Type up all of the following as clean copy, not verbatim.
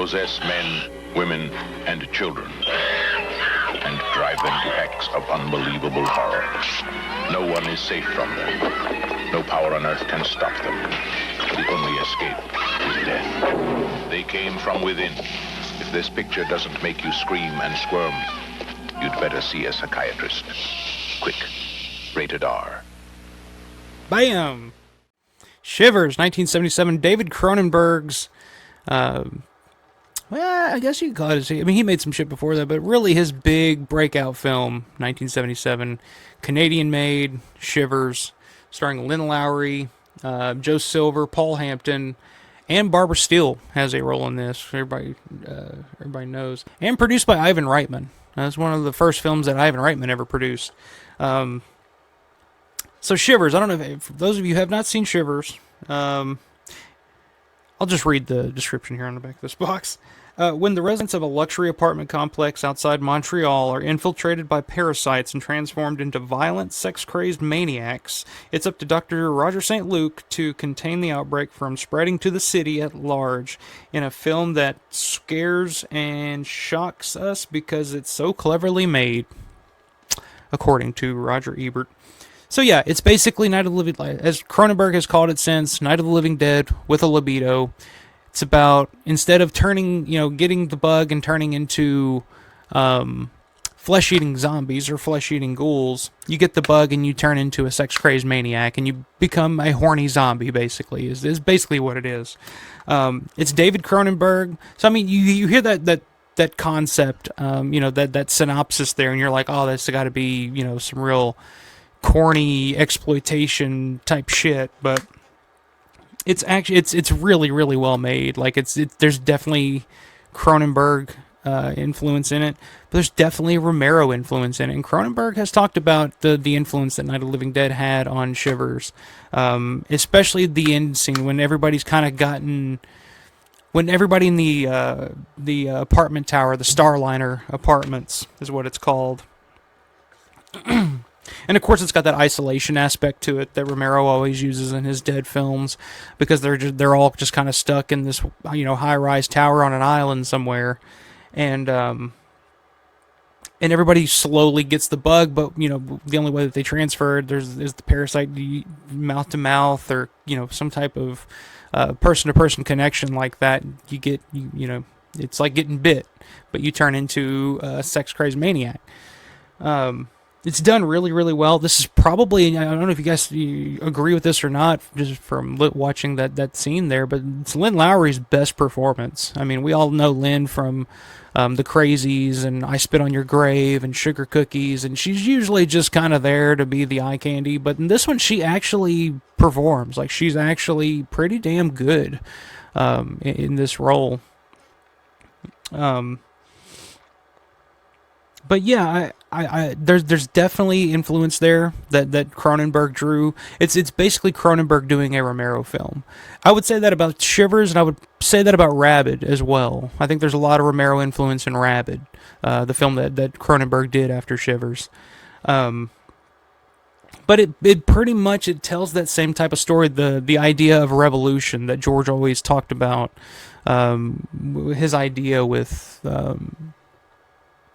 possess men, women, and children, and drive them to acts of unbelievable horror. No one is safe from them. No power on earth can stop them. The only escape is death. They came from within. If this picture doesn't make you scream and squirm, you'd better see a psychiatrist. Quick. Rated R. Bam! Shivers, 1977, David Cronenberg's, well, I guess you could call it, I mean, he made some shit before that, but really his big breakout film, 1977, Canadian-made, Shivers, starring Lynn Lowry, Joe Silver, Paul Hampton, and Barbara Steele has a role in this. Everybody knows. And produced by Ivan Reitman. That's one of the first films that Ivan Reitman ever produced. So Shivers, I don't know if those of you who have not seen Shivers, I'll just read the description here on the back of this box. When the residents of a luxury apartment complex outside Montreal are infiltrated by parasites and transformed into violent, sex-crazed maniacs, it's up to Dr. Roger St. Luc to contain the outbreak from spreading to the city at large in a film that scares and shocks us because it's so cleverly made, according to Roger Ebert. So yeah, it's basically Night of the Living Dead, as Cronenberg has called it since, Night of the Living Dead with a libido. It's about, instead of turning, getting the bug and turning into flesh-eating zombies or flesh-eating ghouls, you get the bug and you turn into a sex-crazed maniac and you become a horny zombie, basically, is basically what it is. It's David Cronenberg. So, I mean, you hear that concept, that synopsis there, and you're like, oh, that's got to be, some real corny exploitation type shit, but it's actually it's really, really well made. Like there's definitely Cronenberg influence in it, but there's definitely Romero influence in it. And Cronenberg has talked about the influence that Night of the Living Dead had on Shivers, especially the end scene when everybody's kind of gotten. When everybody in the apartment tower, the Starliner Apartments is what it's called. And of course, it's got that isolation aspect to it that Romero always uses in his Dead films, because they're all just kind of stuck in this high-rise tower on an island somewhere, and everybody slowly gets the bug. But the only way that they transfer it is the parasite mouth to mouth, or some type of person-to-person connection like that. You get it's like getting bit, but you turn into a sex-crazed maniac. It's done really, really well. This is probably, I don't know if you guys agree with this or not, just from watching that scene there, but it's Lynn Lowry's best performance. I mean, we all know Lynn from The Crazies and I Spit on Your Grave and Sugar Cookies, and she's usually just kind of there to be the eye candy, but in this one, she actually performs. Like, she's actually pretty damn good in this role. But yeah, there's definitely influence there that Cronenberg drew. It's basically Cronenberg doing a Romero film. I would say that about Shivers, and I would say that about Rabid as well. I think there's a lot of Romero influence in Rabid, the film that Cronenberg did after Shivers. But it pretty much tells that same type of story, the idea of revolution that George always talked about. His idea with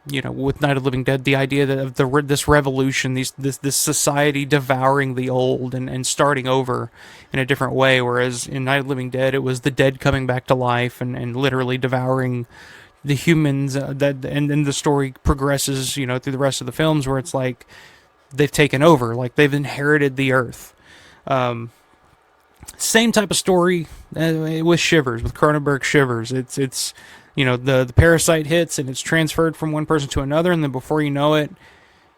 with Night of the Living Dead, the idea that of this revolution, this society devouring the old and starting over in a different way, whereas in Night of the Living Dead, it was the dead coming back to life and literally devouring the humans, and then the story progresses, through the rest of the films, where it's like they've taken over, like they've inherited the earth. Same type of story with Shivers, with Cronenberg Shivers. It's the parasite hits and it's transferred from one person to another, and then before you know it,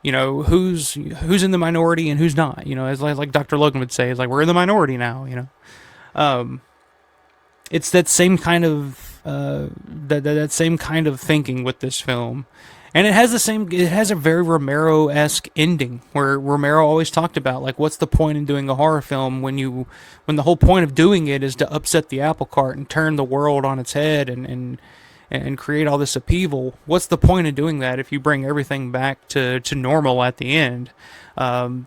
who's in the minority and who's not. As like Dr. Logan would say, it's like we're in the minority now. It's that same kind of that same kind of thinking with this film, and it has a very Romero-esque ending, where Romero always talked about, like, what's the point in doing a horror film when the whole point of doing it is to upset the apple cart and turn the world on its head and create all this upheaval. What's the point of doing that if you bring everything back to normal at the end?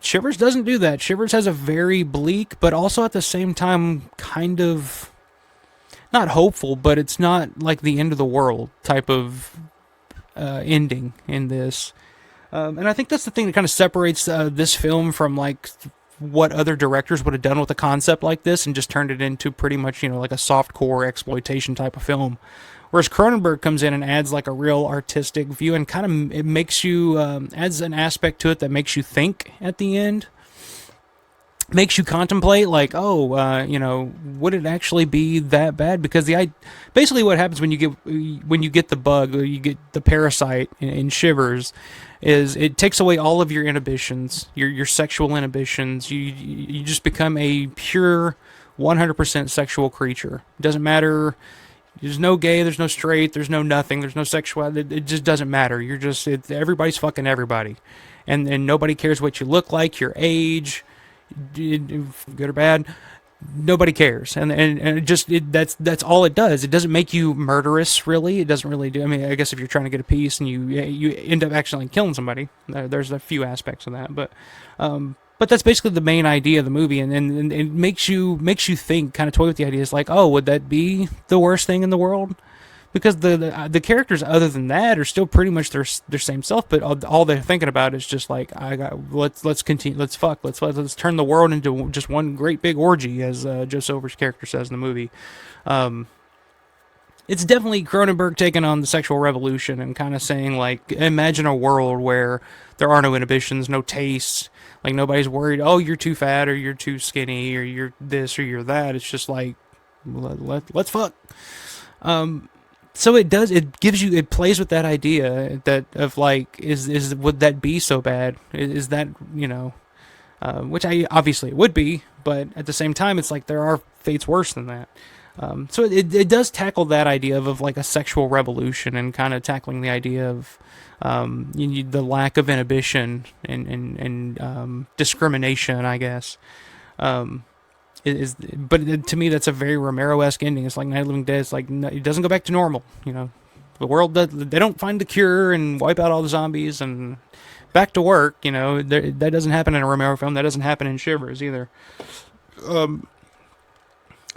Shivers doesn't do that. Shivers has a very bleak, but also at the same time kind of not hopeful, but it's not like the end of the world type of ending in this. And I think that's the thing that kind of separates this film from like what other directors would have done with a concept like this and just turned it into pretty much, like a soft core exploitation type of film. Whereas Cronenberg comes in and adds like a real artistic view and kind of it makes you adds an aspect to it that makes you think at the end, makes you contemplate like, would it actually be that bad? Because basically what happens when you get the bug, or you get the parasite in Shivers, is it takes away all of your inhibitions, your sexual inhibitions. You just become a pure 100% sexual creature. It doesn't matter. There's no gay, there's no straight, there's no nothing, there's no sexuality. It just doesn't matter. Everybody's fucking everybody, and nobody cares what you look like, your age, good or bad. Nobody cares, and that's all it does. It doesn't make you murderous, really. It doesn't really do. I mean, I guess if you're trying to get a piece and you end up accidentally killing somebody, there's a few aspects of that, but that's basically the main idea of the movie, and it makes you think, kind of toy with the idea. It's like, oh, would that be the worst thing in the world? Because the characters, other than that, are still pretty much their same self, but all they're thinking about is just like, let's continue, let's turn the world into just one great big orgy, as Joe Silver's character says in the movie. It's definitely Cronenberg taking on the sexual revolution and kind of saying, like, imagine a world where there are no inhibitions, no tastes, like nobody's worried, oh, you're too fat or you're too skinny or you're this or you're that. It's just like, let's fuck. So it plays with that idea that of like, would that be so bad? Is that, which obviously it would be, but at the same time, it's like there are fates worse than that. So it does tackle that idea of like a sexual revolution and kind of tackling the idea of the lack of inhibition and discrimination, I guess. But to me, that's a very Romero-esque ending. It's like Night of the Living Dead. It's like, it doesn't go back to normal. The world they don't find the cure and wipe out all the zombies and back to work. That doesn't happen in a Romero film. That doesn't happen in Shivers either.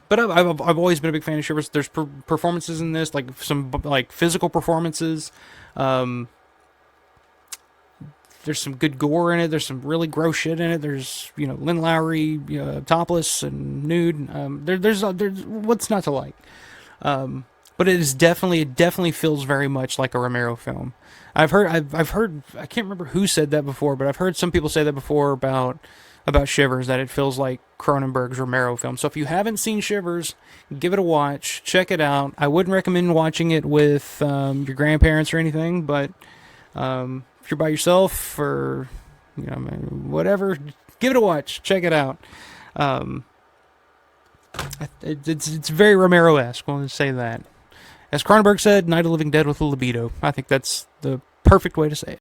But I've always been a big fan of Shivers. There's performances in this, like some like physical performances. There's some good gore in it. There's some really gross shit in it. There's Lynn Lowry topless and nude. There's what's not to like. But it definitely feels very much like a Romero film. I've heard I can't remember who said that before, but I've heard some people say that before about Shivers, that it feels like Cronenberg's Romero film. So if you haven't seen Shivers, give it a watch, check it out. I wouldn't recommend watching it with your grandparents or anything, but if you're by yourself or whatever, give it a watch, check it out. It's very Romero-esque. I want to say that. As Cronenberg said, Night of the Living Dead with a libido. I think that's the perfect way to say it.